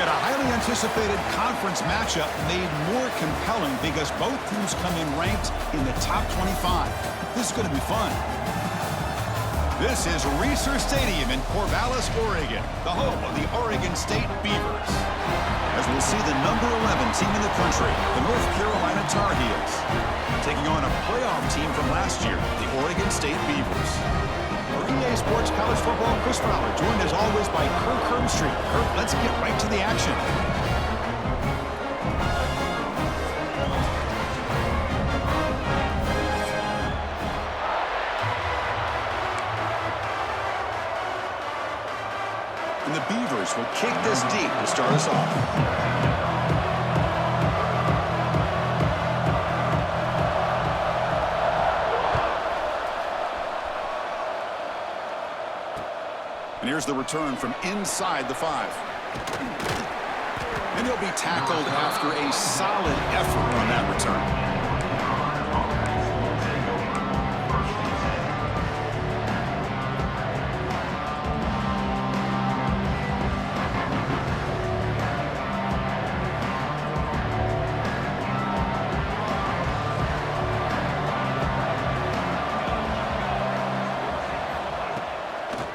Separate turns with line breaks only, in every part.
And a highly anticipated conference matchup made more compelling because both teams come in ranked in the top 25. This is going to be fun. This is Reser Stadium in Corvallis, Oregon, the home of the Oregon State Beavers. As we'll see the number 11 team in the country, the North Carolina Tar Heels, taking on a playoff team from last year, the Oregon State Beavers. For EA Sports College Football, Chris Fowler, joined as always by Kirk Herbstreit. Kirk, let's get right to the action. And the Beavers will kick this deep to start us off. And here's the return from inside the 5. And he'll be tackled after a solid effort on that return.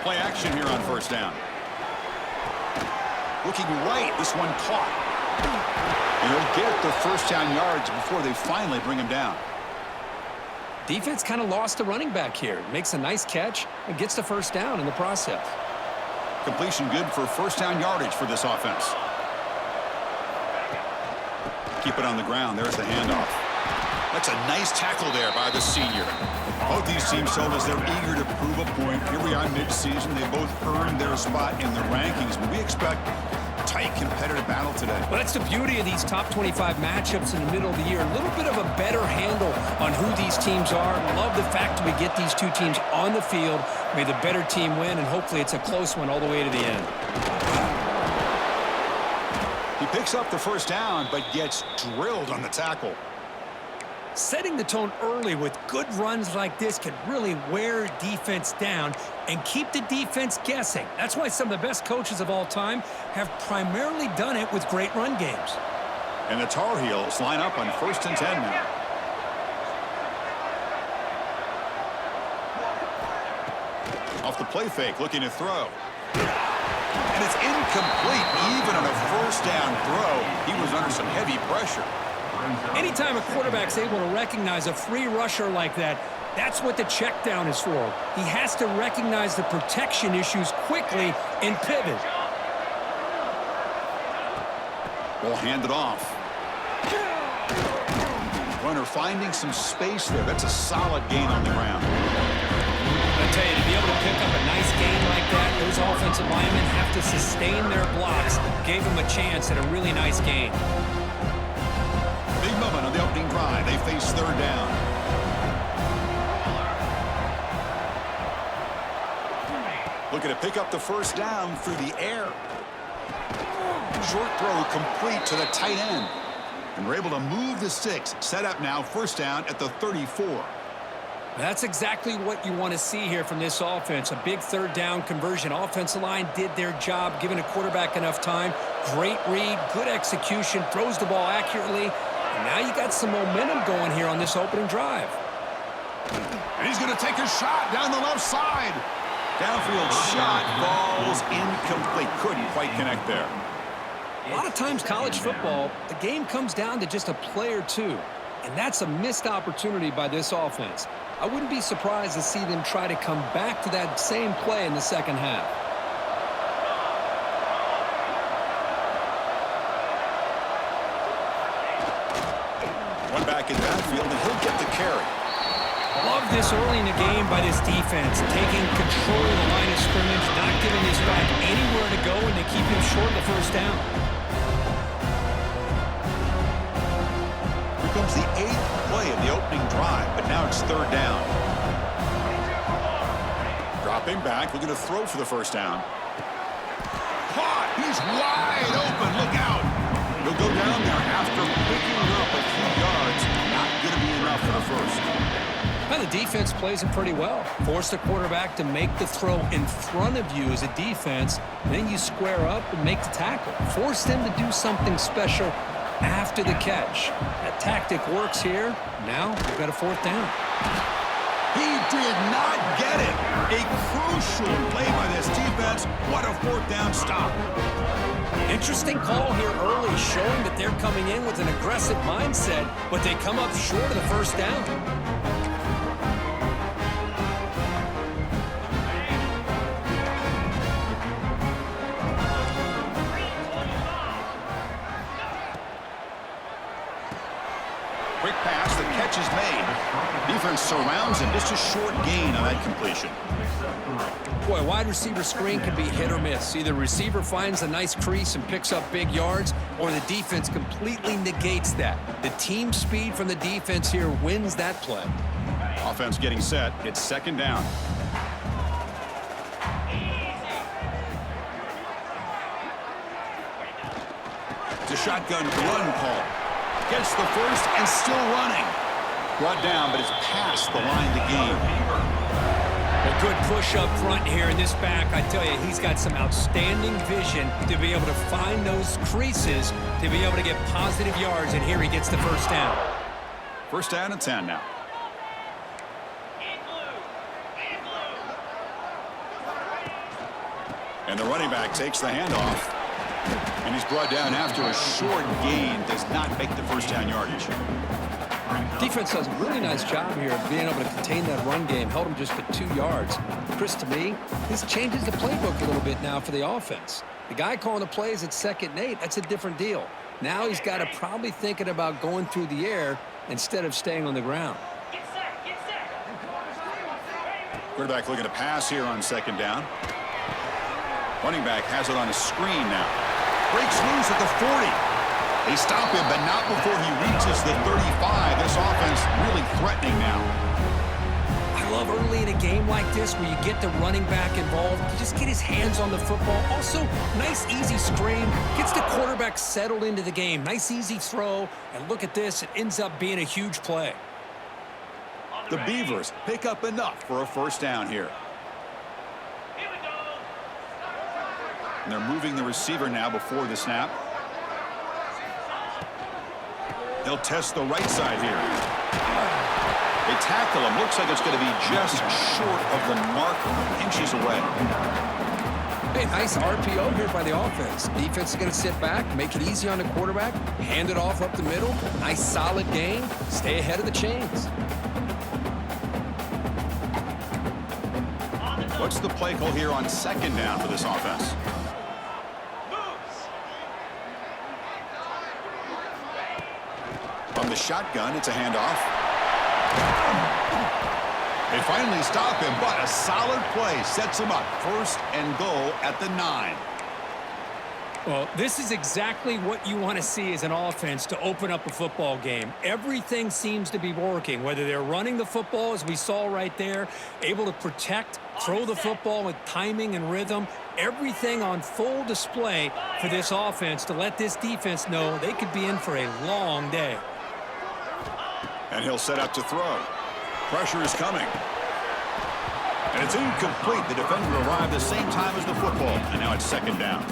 Play action here on first down. Looking right, this one caught. And he'll get the first down yards before they finally bring him down.
Defense kind of lost a running back here. Makes a nice catch and gets the first down in the process.
Completion good for first down yardage for this offense. Keep it on the ground. There's the handoff. That's a nice tackle there by the senior. Both these teams told us they're eager to prove a point. Here we are mid-season. They both earned their spot in the rankings, but we expect a tight competitive battle today.
Well, that's the beauty of these top 25 matchups in the middle of the year. A little bit of a better handle on who these teams are. Love the fact that we get these two teams on the field. May the better team win, and hopefully it's a close one all the way to the end.
He picks up the first down, but gets drilled on the tackle.
Setting the tone early with good runs like this can really wear defense down and keep the defense guessing. That's why some of the best coaches of all time have primarily done it with great run games.
And the Tar Heels line up on 1st and 10 now. Off the play fake, looking to throw. And it's incomplete. Even on a first down throw, he was under some heavy pressure.
Anytime a quarterback's able to recognize a free rusher like that, that's what the check down is for. He has to recognize the protection issues quickly and pivot.
Ball handed off. Runner finding some space there. That's a solid gain on the ground.
I tell you, to be able to pick up a nice gain like that, those offensive linemen have to sustain their blocks. Gave him a chance at a really nice gain.
Big moment on the opening drive. They face third down. Looking to pick up the first down through the air. Short throw complete to the tight end. And we're able to move the sticks. Set up now, first down at the 34.
That's exactly what you want to see here from this offense. A big third down conversion. Offensive line did their job, giving a quarterback enough time. Great read, good execution, throws the ball accurately. And now you got some momentum going here on this opening drive.
And he's going to take a shot down the left side. Downfield shot falls incomplete. Couldn't quite connect there.
A lot of times college football, the game comes down to just a play or two. And that's a missed opportunity by this offense. I wouldn't be surprised to see them try to come back to that same play in the second half.
One back in backfield, and he'll get the carry.
Love this early in the game by this defense, taking control of the line of scrimmage, not giving this back anywhere to go, and they keep him short of the first down.
Here comes the 8th play of the opening drive, but now it's third down. Dropping back, looking to throw for the first down. Caught! He's wide open, look out! He'll go down there after picking up a few yards. Not going to be enough for the first.
Well, the defense plays it pretty well. Force the quarterback to make the throw in front of you as a defense. Then you square up and make the tackle. Force them to do something special after the catch. That tactic works here. Now we've got a fourth down.
He did not get it. A crucial play by this defense. What a fourth down stop.
Interesting call here early, showing that they're coming in with an aggressive mindset, but they come up short of the first down.
Quick pass, the catch is made. Defense surrounds him, just a short gain on that completion.
Boy, wide receiver screen can be hit or miss. Either receiver finds a nice crease and picks up big yards, or the defense completely negates that. The team speed from the defense here wins that play.
Offense getting set. It's second down. It's a shotgun run call. Gets the first and still running. Brought down, but it's past the line to gain.
A good push up front here in this back. I tell you, he's got some outstanding vision to be able to find those creases, to be able to get positive yards, and here he gets the first down.
First down and 10 now. And the running back takes the handoff. And he's brought down after a short gain. Does not make the first down yardage.
Defense does a really nice job here of being able to contain that run game. Held him just at 2 yards. Chris, to me, this changes the playbook a little bit now for the offense. The guy calling the plays at 2nd and 8, that's a different deal. Now he's got to probably thinking about going through the air instead of staying on the ground.
Quarterback looking to pass here on 2nd down. Running back has it on a screen now. Breaks loose at the 40. They stop him, but not before he reaches the 35. This offense really threatening now.
I love early in a game like this where you get the running back involved. You just get his hands on the football. Also, nice, easy screen. Gets the quarterback settled into the game. Nice, easy throw. And look at this. It ends up being a huge play.
The Beavers pick up enough for a first down here. And they're moving the receiver now before the snap. They'll test the right side here. They tackle him. Looks like it's going to be just short of the mark, inches away.
Hey, nice RPO here by the offense. Defense is going to sit back, make it easy on the quarterback, hand it off up the middle. Nice solid gain. Stay ahead of the chains.
What's the play call here on 2nd down for this offense? From the shotgun, it's a handoff. They finally stop him, but a solid play sets him up. 1st and goal at the 9.
Well, this is exactly what you want to see as an offense to open up a football game. Everything seems to be working, whether they're running the football, as we saw right there, able to protect, throw the football with timing and rhythm. Everything on full display for this offense to let this defense know they could be in for a long day.
And he'll set up to throw. Pressure is coming. And it's incomplete. The defender arrived the same time as the football. And now it's 2nd down.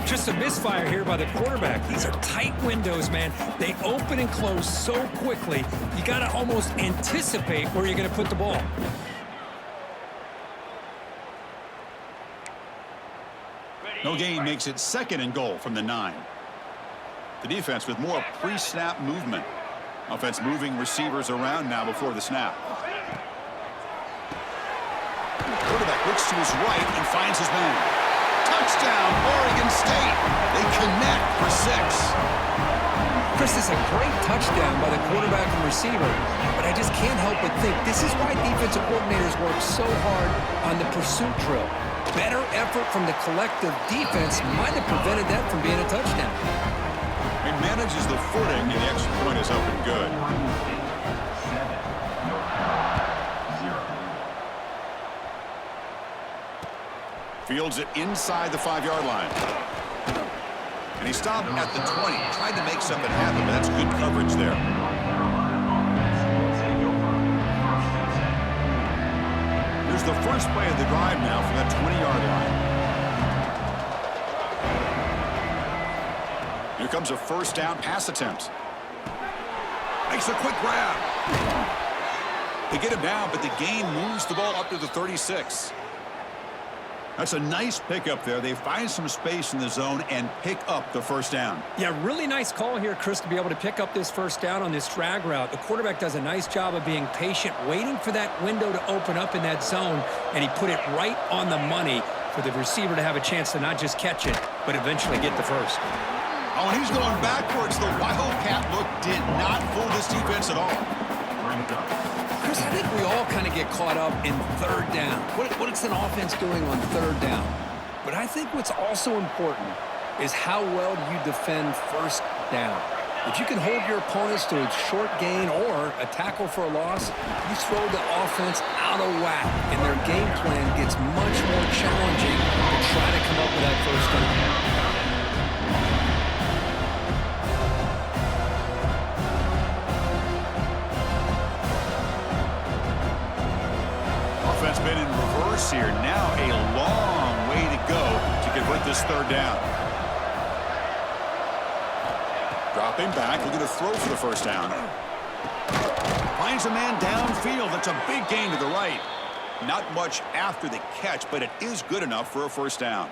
Just a misfire here by the quarterback. These are tight windows, man. They open and close so quickly. You got to almost anticipate where you're going to put the ball.
No gain makes it 2nd and goal from the 9. The defense with more pre-snap movement. Offense moving receivers around now before the snap. Quarterback looks to his right and finds his man. Touchdown, Oregon State. They connect for 6.
Chris, this is a great touchdown by the quarterback and receiver, but I just can't help but think this is why defensive coordinators work so hard on the pursuit drill. Better effort from the collective defense might have prevented that from being a touchdown.
He manages the footing, and the extra point is up and good. Fields it inside the 5-yard line. And he stopped at the 20. Tried to make something happen, but that's good coverage there. the first play of the drive now from that 20-yard line. Here comes a first down pass attempt. Makes a quick grab. They get him down, but the gain moves the ball up to the 36. That's a nice pickup there. They find some space in the zone and pick up the first down.
Yeah, really nice call here, Chris, to be able to pick up this first down on this drag route. The quarterback does a nice job of being patient, waiting for that window to open up in that zone, and he put it right on the money for the receiver to have a chance to not just catch it, but eventually get the first.
Oh, and he's going backwards. The Wildcat look did not fool this defense at all.
Chris, I think we all kind of get caught up in third down. What is an offense doing on third down? But I think what's also important is how well do you defend first down. If you can hold your opponents to a short gain or a tackle for a loss, you throw the offense out of whack, and their game plan gets much more challenging to try to come up with that first down.
Offense been in reverse here. Now a long way to go to convert this third down. Dropping back, looking to throw for the first down. Finds a man downfield. That's a big gain to the right. Not much after the catch, but it is good enough for a first down.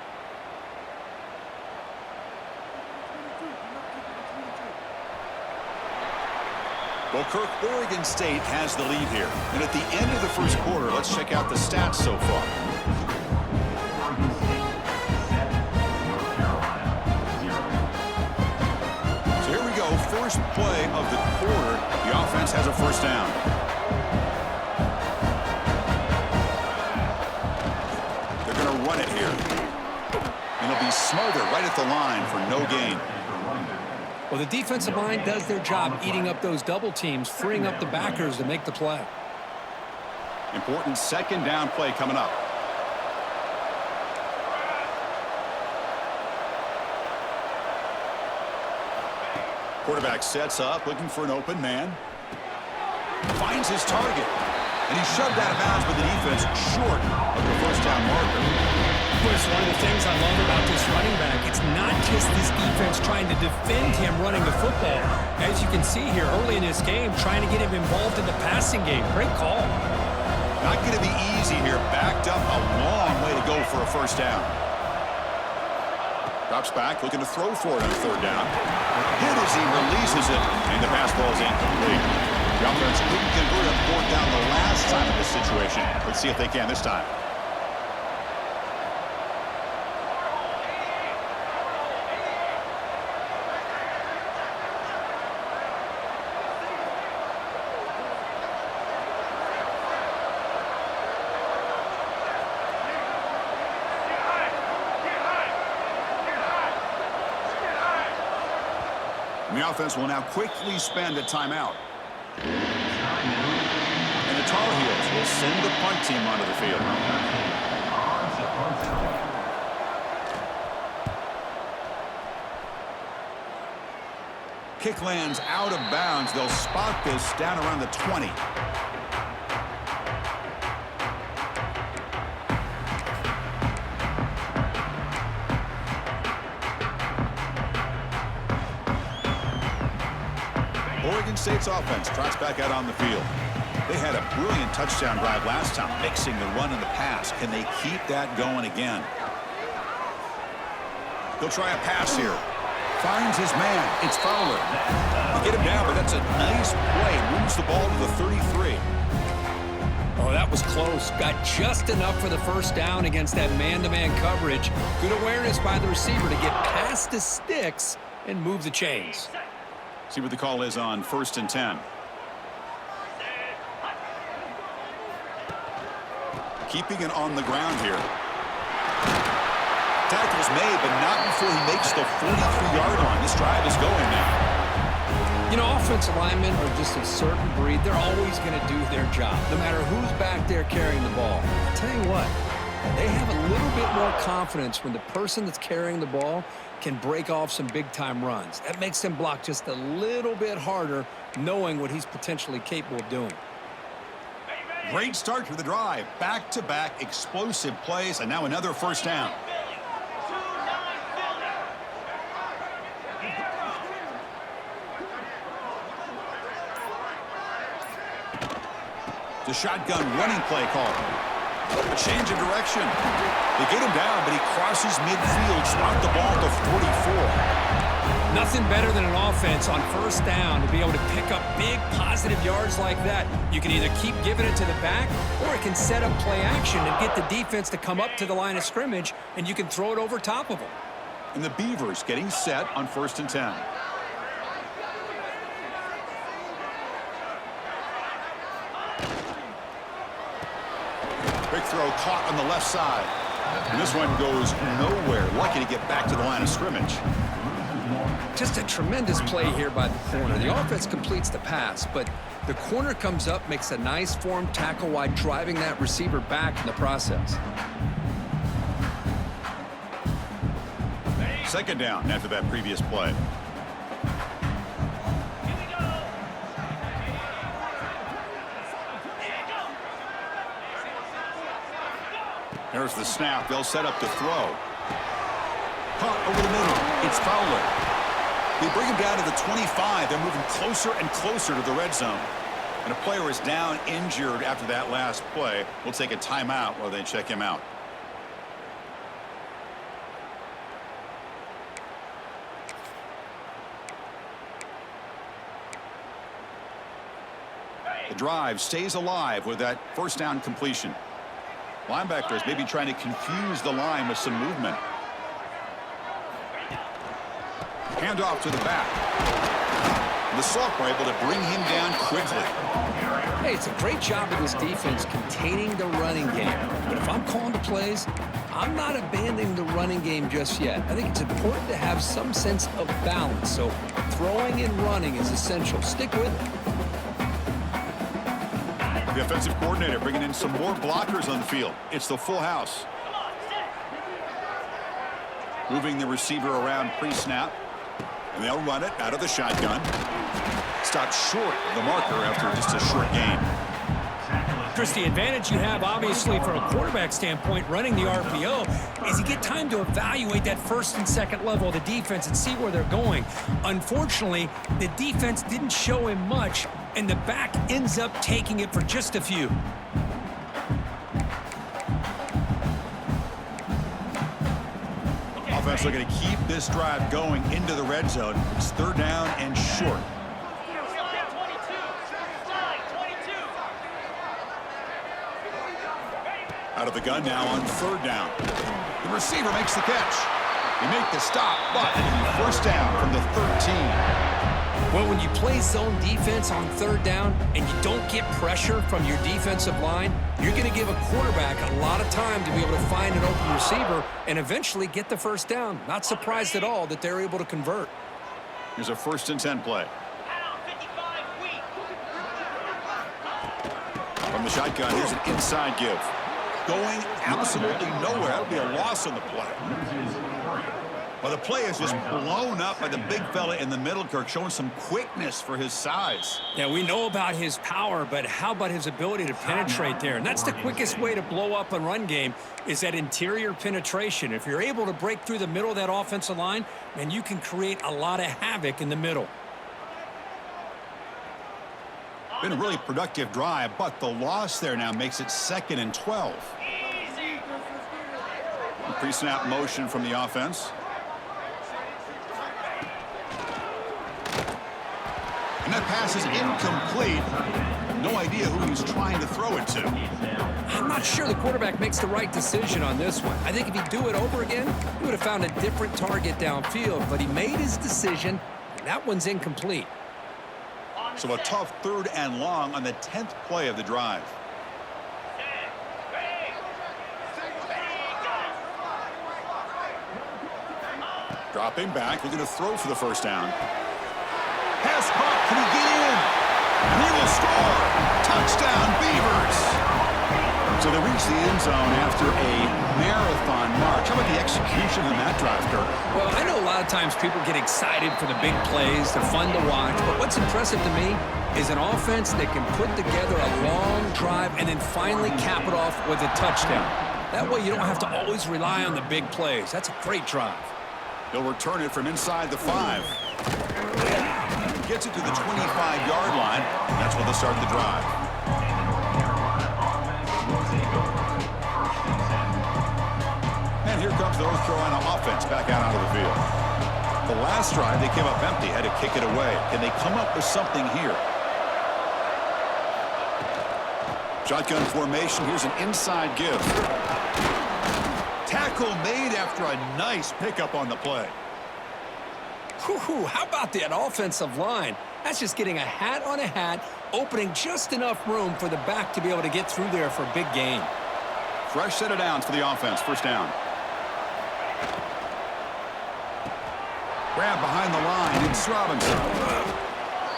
Well, Kirk, Oregon State has the lead here. And at the end of the first quarter, let's check out the stats so far. So here we go, first play of the quarter. The offense has a first down. They're going to run it here. And it'll be smothered right at the line for no gain.
Well, the defensive line does their job eating up those double teams, freeing up the backers to make the play.
Important second down play coming up. Quarterback sets up, looking for an open man. Finds his target. And he's shoved out of bounds with the defense short of the first down marker.
Chris, one of the things I love about this running back, it's not just this defense trying to defend him running the football. As you can see here early in this game, trying to get him involved in the passing game. Great call.
Not going to be easy here. Backed up a long way to go for a first down. Drops back, looking to throw for it on third down. Hit as he releases it, and the pass ball is incomplete. The offense couldn't convert a fourth down the last time in this situation. Let's see if they can this time. And the offense will now quickly spend a timeout. And the Tar Heels will send the punt team onto the field. Kick lands out of bounds. They'll spot this down around the 20. Oregon State's offense trots back out on the field. They had a brilliant touchdown drive last time, mixing the run and the pass. Can they keep that going again? He'll try a pass here. Finds his man. It's Fowler. They get him down, but that's a nice play. Moves the ball to the 33.
Oh, that was close. Got just enough for the first down against that man-to-man coverage. Good awareness by the receiver to get past the sticks and move the chains.
See what the call is on 1st and 10. Keeping it on the ground here. Tackle's made, but not before he makes the 43-yard line. This drive is going now.
You know, offensive linemen are just a certain breed. They're always going to do their job, no matter who's back there carrying the ball. I'll tell you what, they have a little bit more confidence when the person that's carrying the ball can break off some big-time runs. That makes them block just a little bit harder, knowing what he's potentially capable of doing.
Great start to the drive. Back-to-back explosive plays, and now another first down. The shotgun running play call. A change of direction. They get him down, but he crosses midfield, spot the ball to 44.
Nothing better than an offense on first down to be able to pick up big positive yards like that. You can either keep giving it to the back, or it can set up play action and get the defense to come up to the line of scrimmage, and you can throw it over top of them.
And the Beavers getting set on 1st and 10. Big throw caught on the left side. And this one goes nowhere. Lucky to get back to the line of scrimmage.
Just a tremendous play here by the corner. The offense completes the pass, but the corner comes up, makes a nice form tackle while driving that receiver back in the process.
Second down after that previous play. There's the snap. They'll set up the throw. Caught over the middle. It's Fowler. They bring him down to the 25. They're moving closer and closer to the red zone. And a player is down injured after that last play. We'll take a timeout while they check him out. The drive stays alive with that first down completion. Linebackers maybe trying to confuse the line with some movement. Hand off to the back. The Salk were able to bring him down quickly.
Hey, it's a great job of this defense containing the running game. But if I'm calling the plays, I'm not abandoning the running game just yet. I think it's important to have some sense of balance. So throwing and running is essential. Stick with it.
The offensive coordinator bringing in some more blockers on the field. It's the full house. Moving the receiver around pre-snap. And they'll run it out of the shotgun. Stopped short of the marker after just a short gain.
Chris, the advantage you have, obviously, from a quarterback standpoint, running the RPO, is you get time to evaluate that first and second level of the defense and see where they're going. Unfortunately, the defense didn't show him much, and the back ends up taking it for just a few.
Offense looking to keep this drive going into the red zone. It's third down and short. Out of the gun now on third down. The receiver makes the catch. They make the stop, but first down from the 13.
Well, when you play zone defense on third down and you don't get pressure from your defensive line, you're going to give a quarterback a lot of time to be able to find an open receiver and eventually get the first down. Not surprised at all that they're able to convert.
Here's a 1st and 10 play. From the shotgun, here's an inside give. Going absolutely nowhere. That'll be a loss on the play. Well, the play is just blown up by the big fella in the middle, Kirk, showing some quickness for his size.
Yeah, we know about his power, but how about his ability to penetrate there? And that's the quickest way to blow up a run game is that interior penetration. If you're able to break through the middle of that offensive line, then you can create a lot of havoc in the middle.
Been a really productive drive, but the loss there now makes it 2nd and 12. Pre-snap motion from the offense. And that pass is incomplete. No idea who he was trying to throw it to.
I'm not sure the quarterback makes the right decision on this one. I think if he'd do it over again, he would have found a different target downfield, but he made his decision, and that one's incomplete.
So a tough 3rd and long on the 10th play of the drive. Dropping back, looking to throw for the first down. Pass caught, can he get in? And he will score. Touchdown, Beavers. So they reach the end zone after a marathon march. How about the execution in that drive, Kirk?
Well, I know a lot of times people get excited for the big plays. They're fun to watch. But what's impressive to me is an offense that can put together a long drive and then finally cap it off with a touchdown. That way you don't have to always rely on the big plays. That's a great drive.
He'll return it from inside the 5. Gets it to the 25-yard line. That's where they'll start the drive. And here comes the North Carolina offense back out onto the field. The last drive, they came up empty, had to kick it away. Can they come up with something here? Shotgun formation. Here's an inside give. Tackle made after a nice pickup on the play.
Whew, how about that offensive line? That's just getting a hat on a hat, opening just enough room for the back to be able to get through there for a big gain.
Fresh set of downs for the offense. First down. Grab behind the line. It's Robinson.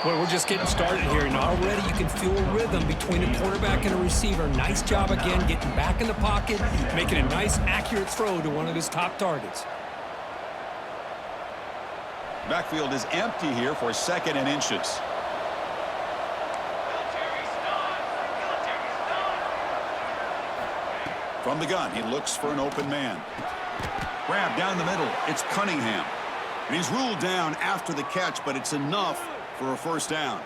Well, we're just getting started here, and already you can feel a rhythm between a quarterback and a receiver. Nice job again getting back in the pocket, making a nice, accurate throw to one of his top targets.
Backfield is empty here for 2nd and inches. From the gun, he looks for an open man. Grab down the middle. It's Cunningham. And he's ruled down after the catch, but it's enough for a first down.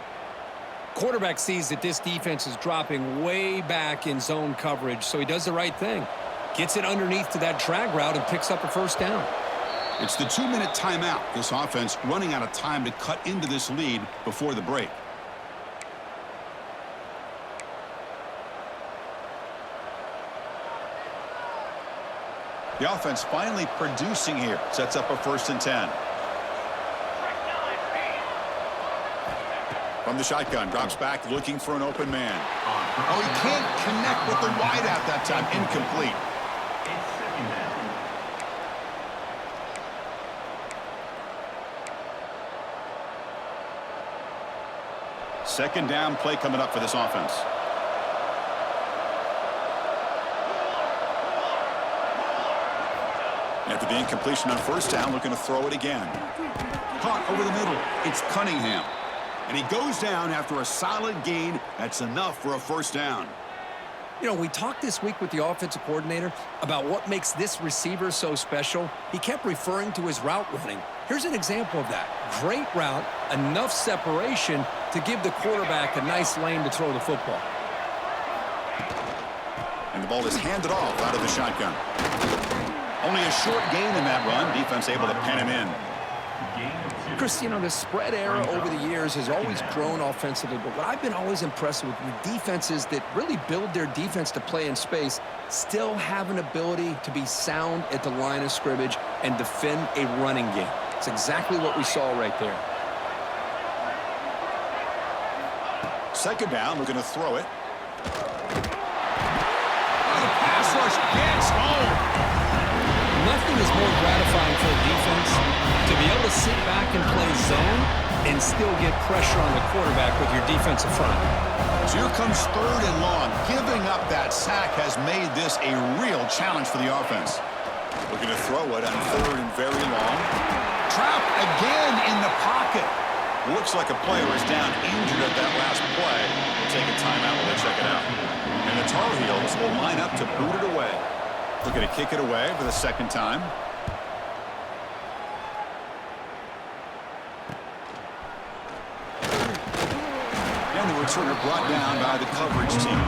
Quarterback sees that this defense is dropping way back in zone coverage, so he does the right thing. Gets it underneath to that drag route and picks up a first down.
It's the 2-minute timeout. This offense running out of time to cut into this lead before the break. The offense finally producing here. Sets up a 1st and 10. From the shotgun, drops back looking for an open man. Oh, he can't connect with the wideout that time. Incomplete. Second down play coming up for this offense. After the incompletion on first down, looking to throw it again. Caught over the middle. It's Cunningham. And he goes down after a solid gain. That's enough for a first down.
You know, we talked this week with the offensive coordinator about what makes this receiver so special. He kept referring to his route running. Here's an example of that. Great route, enough separation to give the quarterback a nice lane to throw the football.
And the ball is handed off out of the shotgun. Only a short gain in that run. Defense able to pen him in.
Chris, you know, the spread era over the years has always grown offensively, but what I've been always impressed with defenses that really build their defense to play in space still have an ability to be sound at the line of scrimmage and defend a running game. It's exactly what we saw right there.
Second down, looking to throw it. The pass rush gets home.
Nothing is more gratifying for a defense to be able to sit back and play zone and still get pressure on the quarterback with your defensive front.
So here comes 3rd and long. Giving up that sack has made this a real challenge for the offense. Looking to throw it on 3rd and very long. Trapped again in the pocket. Looks like a player is down injured at that last play. We'll take a timeout while they check it out. And the Tar Heels will line up to boot it away. Looking to kick it away for the 2nd time. And the returner brought down by the coverage team.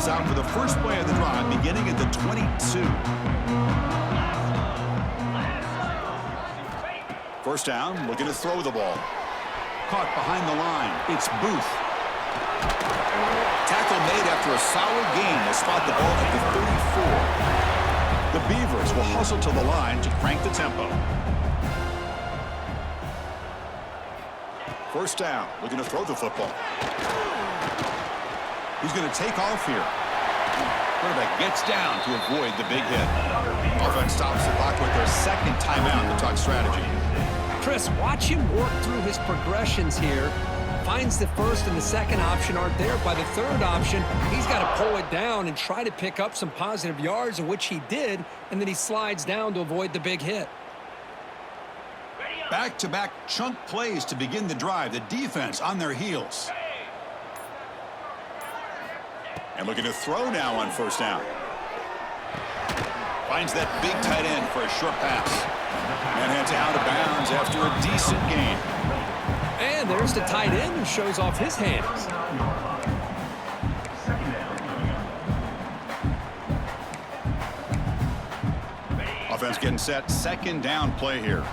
Out for the first play of the drive, beginning at the 22. First down, looking to throw the ball. Caught behind the line. It's Booth. Tackle made after a solid gain. They spot the ball at the 34. The Beavers will hustle to the line to crank the tempo. First down, looking to throw the football. He's going to take off here. Quarterback gets down to avoid the big hit. Offense stops the clock with their second timeout to talk strategy.
Chris, watch him work through his progressions here. Finds the first and the second option aren't there. By the third option, he's got to pull it down and try to pick up some positive yards, which he did, and then he slides down to avoid the big hit.
Back-to-back chunk plays to begin the drive. The defense on their heels. And looking to throw now on first down. Finds that big tight end for a short pass. And heads out of bounds after a decent gain.
And there's the tight end who shows off his hands.
Offense getting set. Second down play here.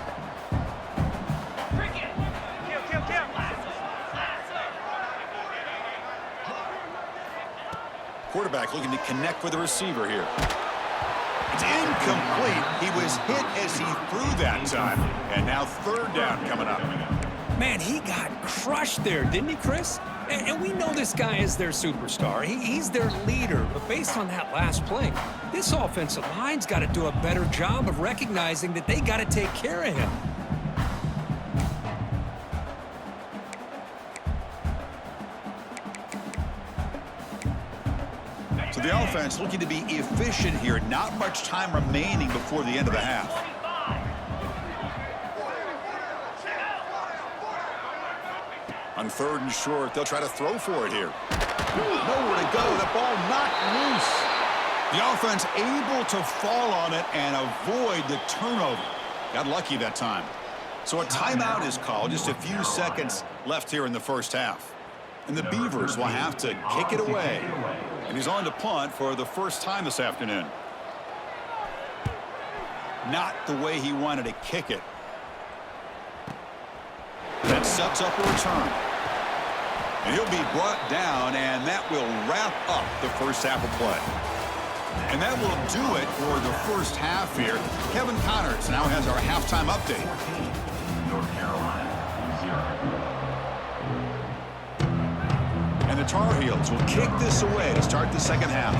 Quarterback looking to connect with the receiver here. It's incomplete. He was hit as he threw that time. And now third down coming up.
Man, he got crushed there, didn't he, Chris? And we know this guy is their superstar. He's their leader. But based on that last play, this offensive line's got to do a better job of recognizing that they got to take care of him.
So the offense looking to be efficient here. Not much time remaining before the end of the half. On third and short, they'll try to throw for it here. Nowhere to go. The ball knocked loose. The offense able to fall on it and avoid the turnover. Got lucky that time. So a timeout is called. Just a few seconds left here in the first half. And the Beavers will have to kick it away. And he's on to punt for the first time this afternoon. Not the way he wanted to kick it. That sets up a return. And he'll be brought down, and that will wrap up the first half of play. And that will do it for the first half here. Kevin Connors now has our halftime update.
North Carolina, 0.
And the Tar Heels will kick this away to start the second half.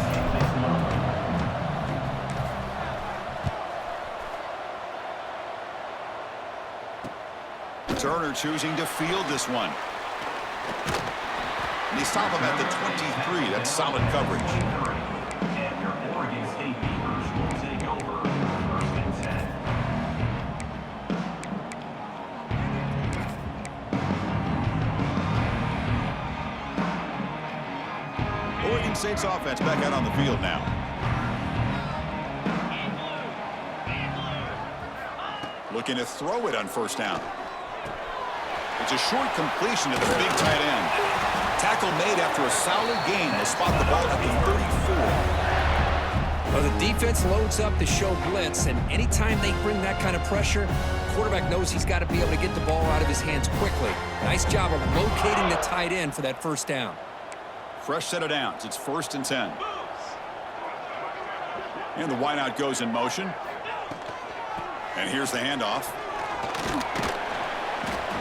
Turner choosing to field this one. And they stop him at the 23. That's solid coverage.
And your Oregon State Beavers will take over first and 10.
Oregon State's offense back out on the field now. Looking to throw it on first down. It's a short completion to the big tight end. Tackle made after a solid gain. They'll spot the ball at the 34.
Well, the defense loads up to show blitz, and anytime they bring that kind of pressure, the quarterback knows he's got to be able to get the ball out of his hands quickly. Nice job of locating the tight end for that first down.
Fresh set of downs. It's first and 10. And the wideout goes in motion. And here's the handoff.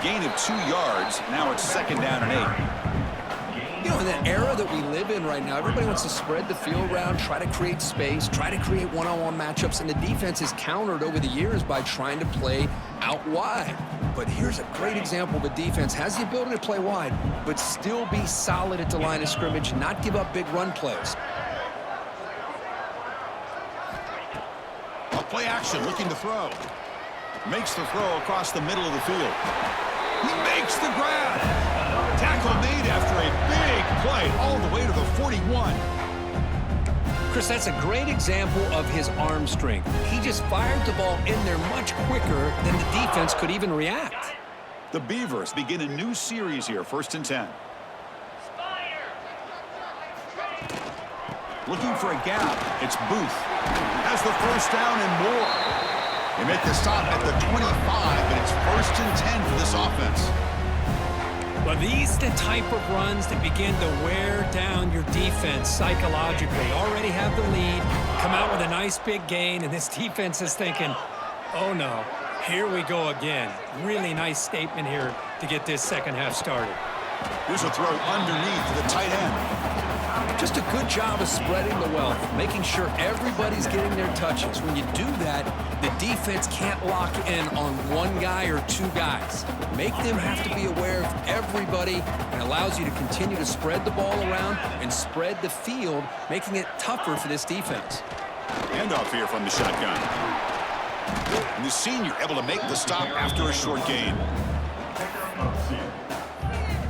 Gain of 2 yards. Now it's second down and 8.
You know, in the era that we live in right now, everybody wants to spread the field around, try to create space, try to create one-on-one matchups, and the defense is countered over the years by trying to play out wide. But here's a great example. The defense has the ability to play wide, but still be solid at the line of scrimmage, not give up big run plays.
Play action, looking to throw. Makes the throw across the middle of the field. He makes the grab. Tackle made after a big play all the way to the 41.
Chris, that's a great example of his arm strength. He just fired the ball in there much quicker than the defense could even react.
The Beavers begin a new series here, first and 10. Looking for a gap, it's Booth. Has the first down and more. They make the stop at the 25, but it's first and 10 for this offense.
Well, these are the type of runs that begin to wear down your defense psychologically. Already have the lead, come out with a nice big gain, and this defense is thinking, oh no, here we go again. Really nice statement here to get this second half started.
Here's a throw underneath to the tight end.
Just a good job of spreading the wealth, making sure everybody's getting their touches. When you do that, the defense can't lock in on one guy or two guys. Make them have to be aware of everybody, and allows you to continue to spread the ball around and spread the field, making it tougher for this defense.
Handoff here from the shotgun. And the senior able to make the stop after a short gain.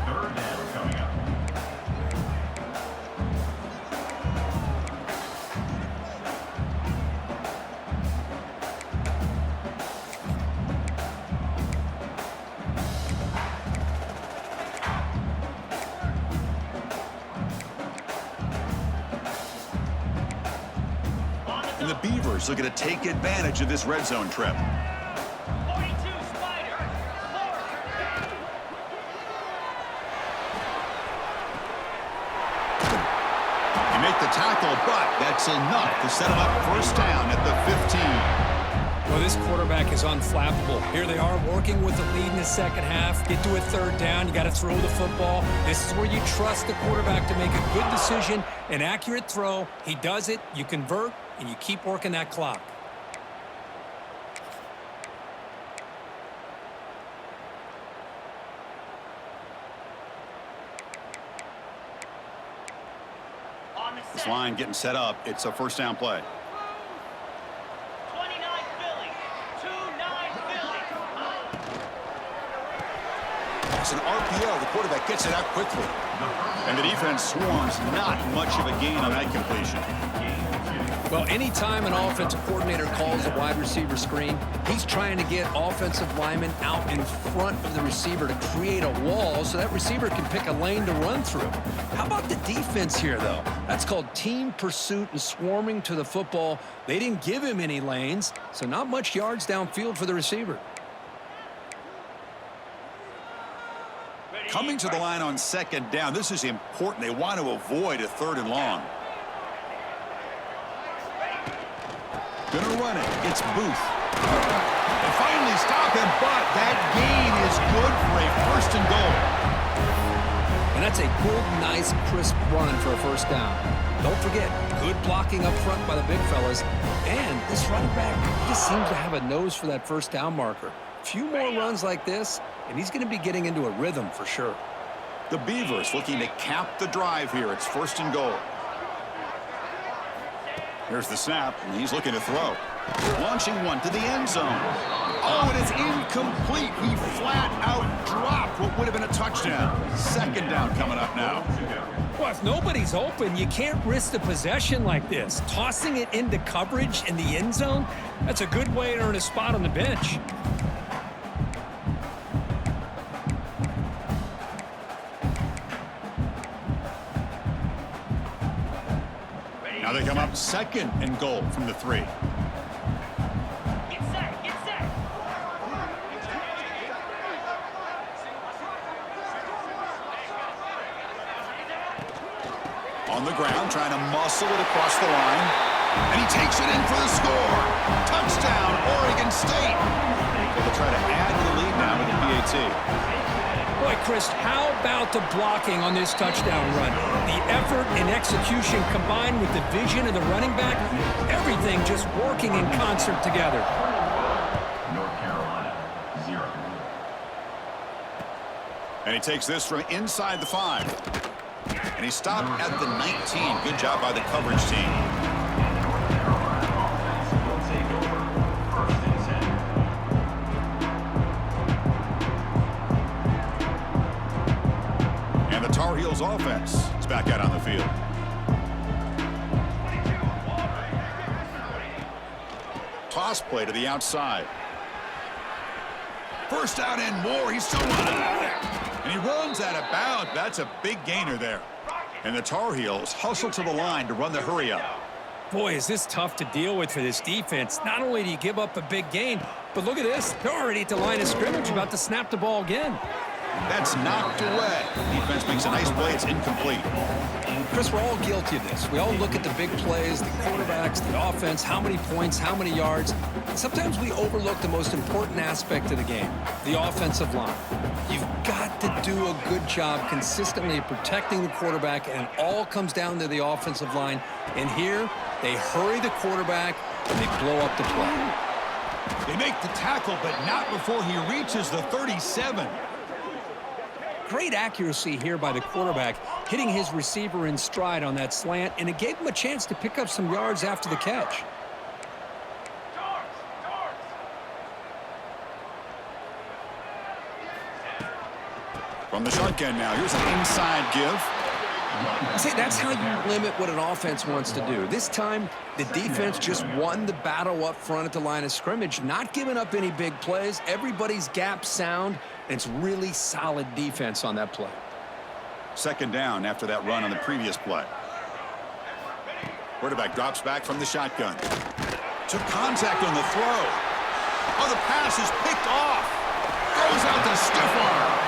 Third down coming up.
And the Beavers looking to take advantage of this red zone trip.
42 Spider.
You make the tackle, but that's enough to set him up first down at the 15.
Well, this quarterback is unflappable. Here they are working with the lead in the second half. Get to a third down. You got to throw the football. This is where you trust the quarterback to make a good decision, an accurate throw. He does it. You convert, and you keep working that clock.
On the
This
set.
line getting set up. It's a first down play.
29 Philly. 2-9 Philly.
It's an RPO. The quarterback gets it out quickly. And the defense swarms. Not much of a gain on that completion.
Well, anytime an offensive coordinator calls a wide receiver screen, he's trying to get offensive linemen out in front of the receiver to create a wall so that receiver can pick a lane to run through. How about the defense here, though? That's called team pursuit and swarming to the football. They didn't give him any lanes, so not much yards downfield for the receiver.
Coming to the line on second down. This is important. They want to avoid a third and long. Gonna run it. It's Booth. They finally stop him, but that gain is good for a first and goal.
And that's a good, nice, crisp run for a first down. Don't forget, good blocking up front by the big fellas. And this running back just seems to have a nose for that first down marker. A few more runs like this, and he's going to be getting into a rhythm for sure.
The Beavers looking to cap the drive here. It's first and goal. Here's the snap, and he's looking to throw. Launching one to the end zone. Oh, and it's incomplete. He flat out dropped what would have been a touchdown. Second down coming up now.
Well, if nobody's open, you can't risk the possession like this. Tossing it into coverage in the end zone, that's a good way to earn a spot on the bench.
Now they come up second and goal from the 3.
Get set. Get set.
On the ground, trying to muscle it across the line. And he takes it in for the score. Touchdown, Oregon State. So they'll try to add to the lead now with the PAT.
Boy, Chris, how about the blocking on this touchdown run? The effort and execution combined with the vision of the running back, everything just working in concert together.
North Carolina, 0.
And he takes this from inside the 5. And he stopped at the 19. Good job by the coverage team.
North Carolina offense will take over first and 10.
And the Tar Heels offense is back out on the field. Toss play to the outside. First down and more. He's still running. And he runs out of bounds. That's a big gainer there. And the Tar Heels hustle to the line to run the hurry up.
Boy, is this tough to deal with for this defense. Not only do you give up a big gain, but look at this. They're already at the line of scrimmage, about to snap the ball again.
That's knocked away. Defense makes a nice play. It's incomplete.
Chris, we're all guilty of this. We all look at the big plays, the quarterbacks, the offense, how many points, how many yards. And sometimes we overlook the most important aspect of the game, the offensive line. You've got to do a good job consistently protecting the quarterback, and it all comes down to the offensive line. And here, they hurry the quarterback, and they blow up the play.
They make the tackle, but not before he reaches the 37.
Great accuracy here by the quarterback, hitting his receiver in stride on that slant, and it gave him a chance to pick up some yards after the catch.
From the shotgun now, here's an inside give.
See, that's how you limit what an offense wants to do. This time, the defense just won the battle up front at the line of scrimmage, not giving up any big plays. Everybody's gap sound, and it's really solid defense on that play.
Second down after that run on the previous play. Quarterback drops back from the shotgun. Took contact on the throw. Oh, the pass is picked off. Goes out to stiff arm.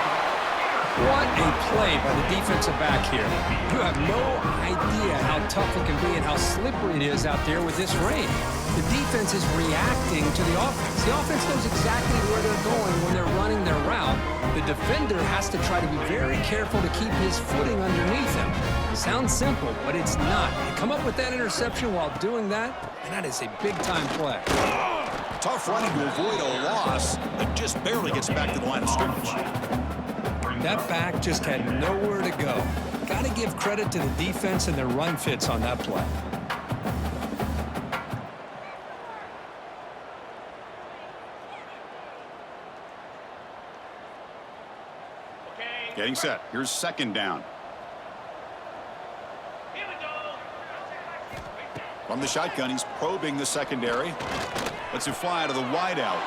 What a play by the defensive back here. You have no idea how tough it can be and how slippery it is out there with this rain. The defense is reacting to the offense. The offense knows exactly where they're going when they're running their route. The defender has to try to be very careful to keep his footing underneath him. Sounds simple, but it's not. You come up with that interception while doing that, and that is a big-time play.
Tough running to avoid a loss, but just barely gets back to the line of scrimmage.
That back just had nowhere to go. Got to give credit to the defense and their run fits on that play.
Getting set. Here's second down.
Here we go.
From the shotgun, he's probing the secondary. Lets it fly to the wideout.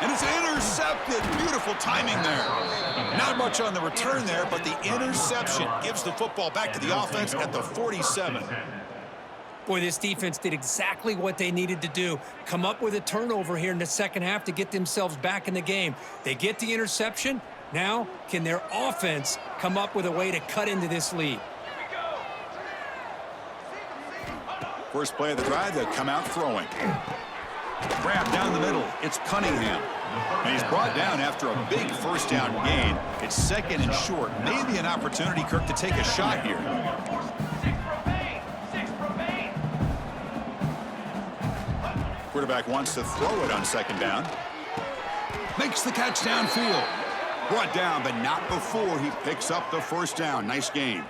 And it's intercepted. Beautiful timing there. Not much on the return there, but the interception gives the football back to the offense at the 47.
Boy, this defense did exactly what they needed to do. Come up with a turnover here in the second half to get themselves back in the game. They get the interception. Now, can their offense come up with a way to cut into this lead?
First play of the drive, they'll come out throwing. Grab down the middle. It's Cunningham. And he's brought down after a big first down gain. It's second and short. Maybe an opportunity, Kirk, to take a shot here. Quarterback wants to throw it on second down. Makes the catch downfield. Brought down, but not before he picks up the first down. Nice gain.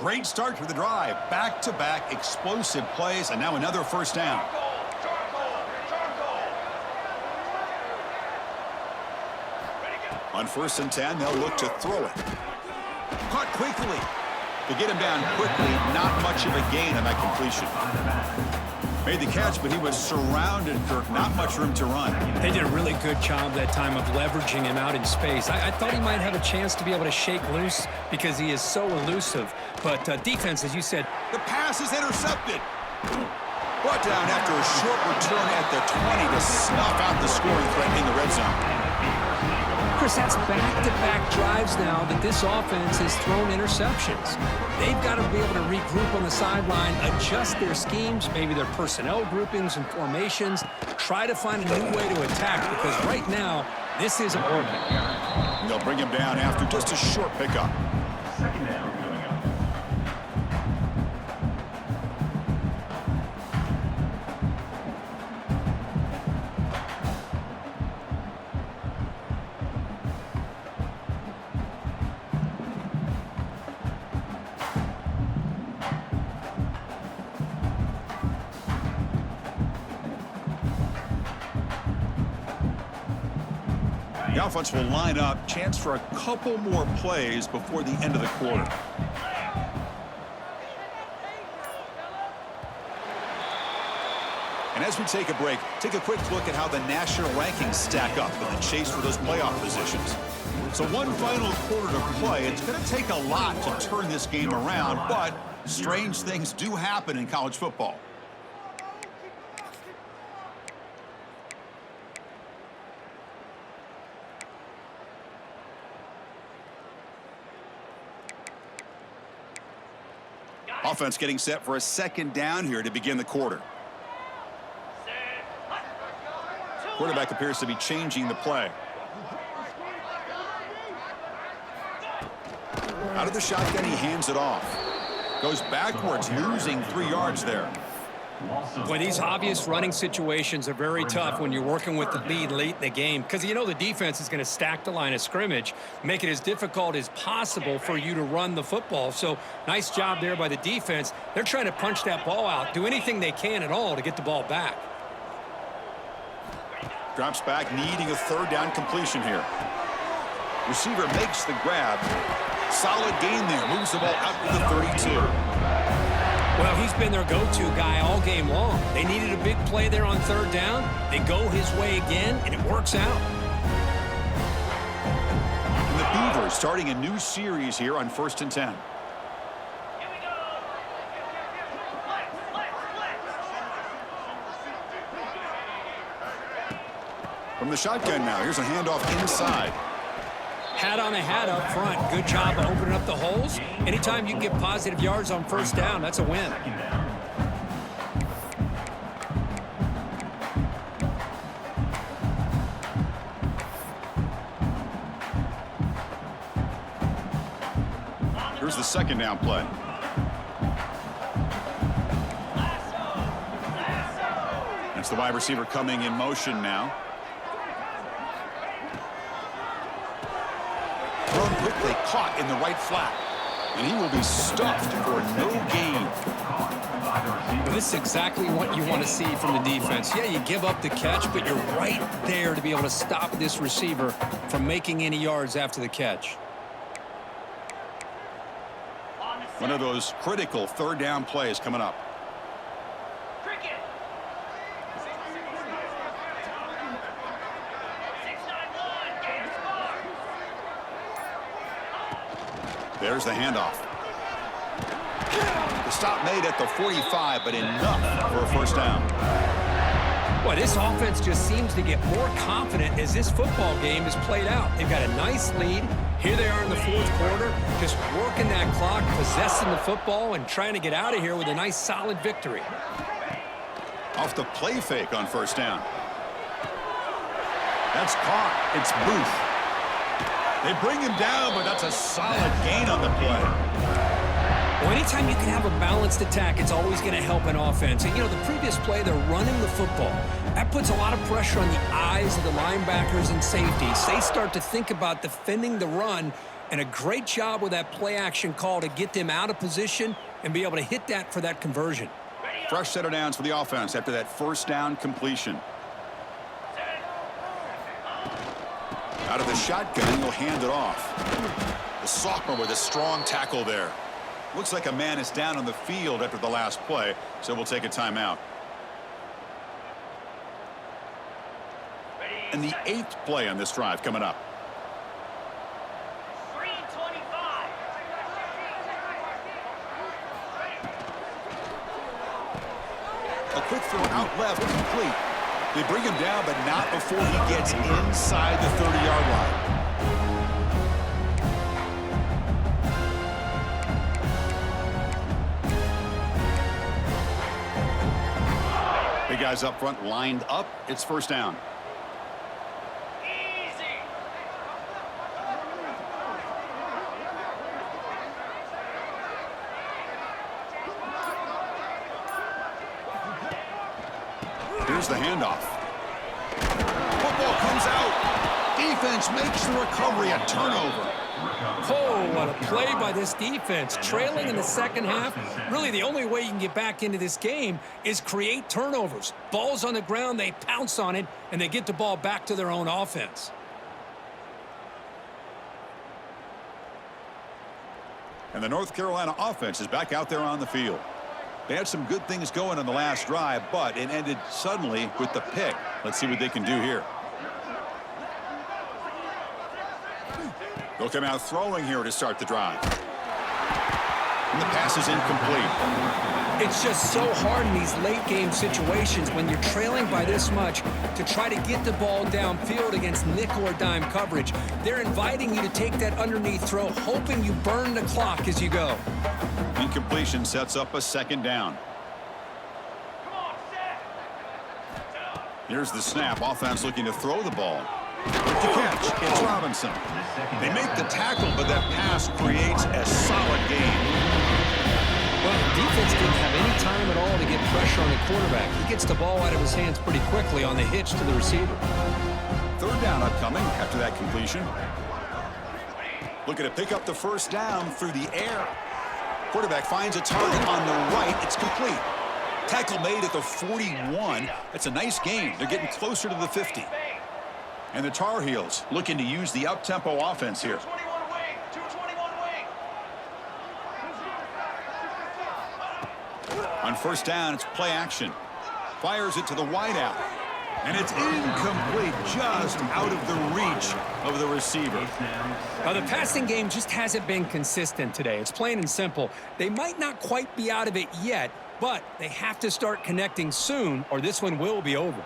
Great start to the drive. Back-to-back explosive plays, and now another first down. On 1st and 10, they'll look to throw it. Caught quickly. To get him down quickly, not much of a gain on that completion. Made the catch, but he was surrounded, Kirk. Not much room to run.
They did a really good job that time of leveraging him out in space. I thought he might have a chance to be able to shake loose because he is so elusive. But defense, as you said.
The pass is intercepted. Brought down after a short return at the 20 to snuff out the scoring threat in the red zone.
Chris, that's back-to-back drives now that this offense has thrown interceptions. They've got to be able to regroup on the sideline, adjust their schemes, maybe their personnel groupings and formations, try to find a new way to attack because right now, this isn't working.
They'll bring him down after just a short pickup.
Second down coming up.
The offense will line up. Chance for a couple more plays before the end of the quarter. And as we take a break, take a quick look at how the national rankings stack up in the chase for those playoff positions. So one final quarter to play. It's going to take a lot to turn this game around, but strange things do happen in college football. Offense getting set for a second down here to begin the quarter. Quarterback appears to be changing the play. Out of the shotgun, he hands it off. Goes backwards, losing 3 yards there.
Boy, these obvious running situations are very tough when you're working with the lead late in the game because you know the defense is going to stack the line of scrimmage, make it as difficult as possible for you to run the football. So nice job there by the defense. They're trying to punch that ball out, do anything they can at all to get the ball back.
Drops back, needing a 3rd down completion here. Receiver makes the grab. Solid gain there. Moves the ball out to the 32.
Well, he's been their go-to guy all game long. They needed a big play there on 3rd down. They go his way again, and it works out.
And the Beavers starting a new series here on 1st and 10. From the shotgun now, here's a handoff inside.
Hat on a hat up front. Good job of opening up the holes. Anytime you can get positive yards on 1st down, that's a win.
Here's the 2nd down play. That's the wide receiver coming in motion now. Thrown quickly, caught in the right flat. And he will be stuffed for no gain.
Well, this is exactly what you want to see from the defense. Yeah, you give up the catch, but you're right there to be able to stop this receiver from making any yards after the catch.
One of those critical 3rd down plays coming up. There's the handoff. The stop made at the 45, but enough for a 1st down.
Well, this offense just seems to get more confident as this football game is played out. They've got a nice lead. Here they are in the 4th quarter, just working that clock, possessing the football, and trying to get out of here with a nice, solid victory.
Off the play fake on 1st down. That's caught. It's Booth. They bring him down, but that's a solid gain on the play.
Well, anytime you can have a balanced attack, it's always going to help an offense. And, you know, the previous play, they're running the football. That puts a lot of pressure on the eyes of the linebackers and safeties. They start to think about defending the run, and a great job with that play-action call to get them out of position and be able to hit that for that conversion.
Fresh set of downs for the offense after that 1st down completion. Out of the shotgun, he'll hand it off. The sophomore with a strong tackle there. Looks like a man is down on the field after the last play, so we'll take a timeout. And the 8th play on this drive coming up.
3:25.
A quick throw out left, complete. They bring him down, but not before he gets inside the 30-yard line. Big guys up front lined up. It's 1st down.
Easy.
Here's the handoff. Football comes out. Defense makes the recovery, a turnover.
Oh, what a play by this defense. Trailing in the 2nd half, really the only way you can get back into this game is create turnovers. Ball's on the ground, they pounce on it, and they get the ball back to their own offense.
And the North Carolina offense is back out there on the field. They had some good things going on the last drive, but it ended suddenly with the pick. Let's see what they can do here. They'll come out throwing here to start the drive. And the pass is incomplete.
It's just so hard in these late game situations when you're trailing by this much to try to get the ball downfield against nickel or dime coverage. They're inviting you to take that underneath throw, hoping you burn the clock as you go.
Incompletion sets up a 2nd down.
Come on, set.
Here's the snap. Offense looking to throw the ball. With the catch, it's Robinson. They make the tackle, but that pass creates a solid gain.
Well, the defense didn't have any time at all to get pressure on the quarterback. He gets the ball out of his hands pretty quickly on the hitch to the receiver.
Third down upcoming after that completion. Looking to pick up the first down through the air. Quarterback finds a target on the right. It's complete. Tackle made at the 41. That's a nice gain. They're getting closer to the 50. And the Tar Heels looking to use the up-tempo offense here.
221 wing. 221 wing.
On first down, it's play action. Fires it to the wideout. And it's incomplete, just out of the reach of the receiver.
Now, the passing game just hasn't been consistent today. It's plain and simple. They might not quite be out of it yet, but they have to start connecting soon, or this one will be over.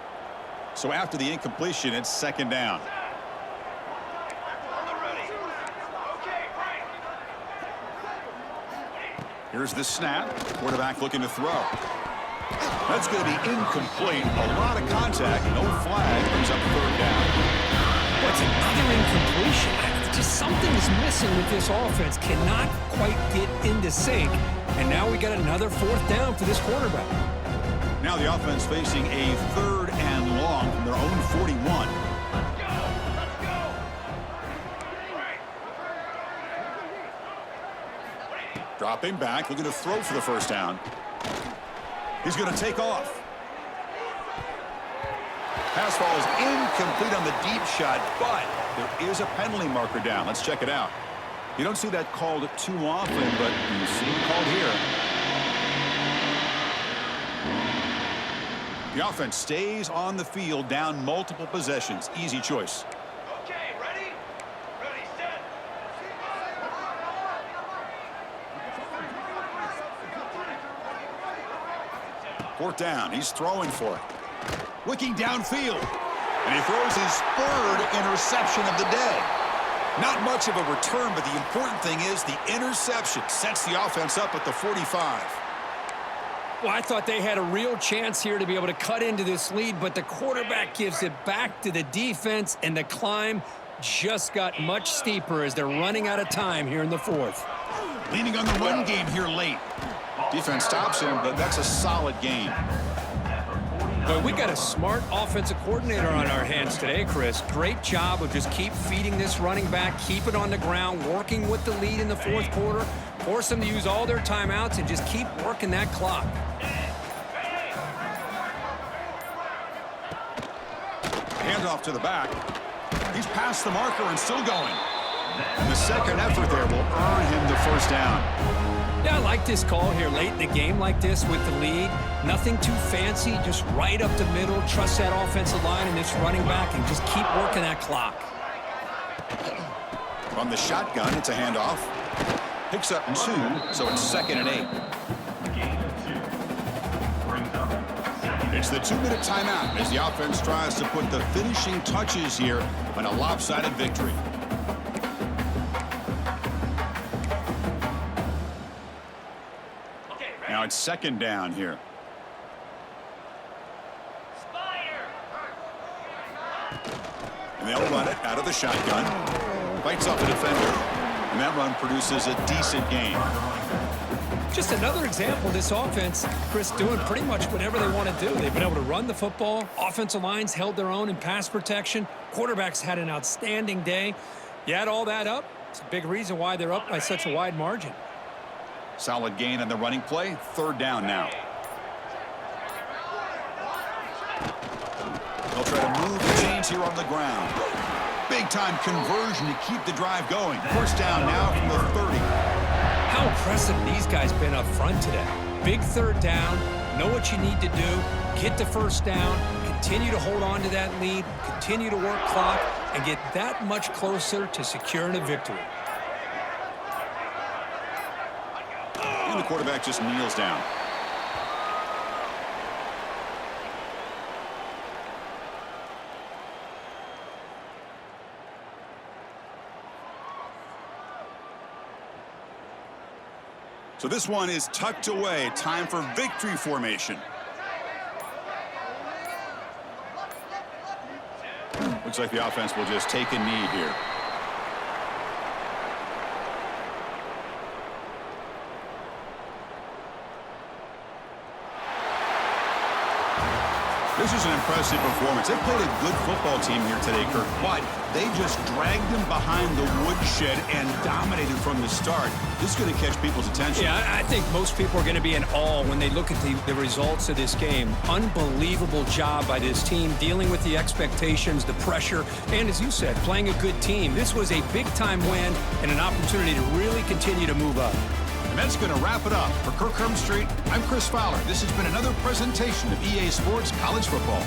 So after the incompletion, it's second down. Here's the snap. Quarterback looking to throw. That's going to be incomplete. A lot of contact. No flag. Brings up third down.
What's another incompletion? Just something is missing with this offense. Cannot quite get into sync. And now we got another fourth down for this quarterback.
Now the offense facing a third and long from their own 41. Dropping back, looking to throw for the first down. He's going to take off. Pass falls incomplete on the deep shot, but there is a penalty marker down. Let's check it out. You don't see that called too often, but you see it called here. The offense stays on the field, down multiple possessions. Easy choice.
Okay, ready? Ready, set.
Fourth down. He's throwing for it. Looking downfield. And he throws his third interception of the day. Not much of a return, but the important thing is the interception sets the offense up at the 45.
Well, I thought they had a real chance here to be able to cut into this lead, but the quarterback gives it back to the defense, and the climb just got much steeper as they're running out of time here in the fourth.
Leaning on the run game here late. Defense stops him, but that's a solid gain.
Well, we got a smart offensive coordinator on our hands today, Chris. Great job of just keep feeding this running back, keep it on the ground, working with the lead in the fourth quarter, force them to use all their timeouts, and just keep working that clock.
Handoff to the back. He's past the marker and still going. And the second effort there will earn him the first down.
Yeah, I like this call here late in the game like this with the lead. Nothing too fancy, just right up the middle. Trust that offensive line and this running back and just keep working that clock.
From the shotgun, it's a handoff. Picks up 2, so it's 2nd and 8. It's the 2-minute timeout as the offense tries to put the finishing touches here on a lopsided victory. Now it's second down here. And they'll run it out of the shotgun. Fights off a defender. And that run produces a decent gain.
Just another example of this offense, Chris, doing pretty much whatever they want to do. They've been able to run the football. Offensive lines held their own in pass protection. Quarterbacks had an outstanding day. You add all that up, it's a big reason why they're up by such a wide margin.
Solid gain on the running play. Third down now. They'll try to move the chains here on the ground. Big-time conversion to keep the drive going. First down now from the 30.
How impressive these guys been up front today. Big third down, know what you need to do, get the first down, continue to hold on to that lead, continue to work clock, and get that much closer to securing a victory.
And the quarterback just kneels down. So this one is tucked away. Time for victory formation. Looks like the offense will just take a knee here. This is an impressive performance. They played a good football team here today, Kirk, but they just dragged them behind the woodshed and dominated from the start. This is going to catch people's attention.
Yeah, I think most people are going to be in awe when they look at the results of this game. Unbelievable job by this team, dealing with the expectations, the pressure, and as you said, playing a good team. This was a big-time win and an opportunity to really continue to move up.
And that's going to wrap it up. For Kirk Street, I'm Chris Fowler. This has been another presentation of EA Sports College Football.